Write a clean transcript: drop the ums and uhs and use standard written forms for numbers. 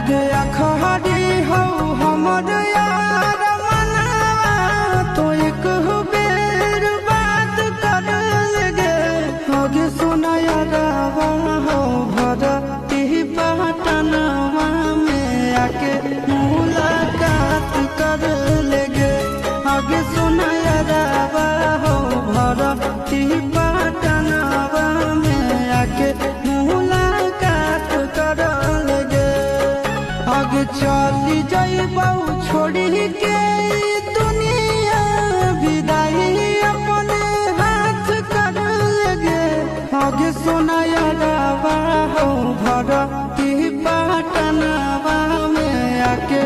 आगे अखड़ी हो हमर यार मनवा तो एक बेर बात कर लगे आगे सुना यारवा हो भरती पटनवा में आके मुलाकात कर लगे आगे सुना यारवा हो भरती पटनवा में आके मुलाकात कर लगे आगे चली जाइबौ छोड़ी के दुनिया विदाई अपने हाथ कर लगे आगे सुनाया रवा हो भरती पटनवा में आके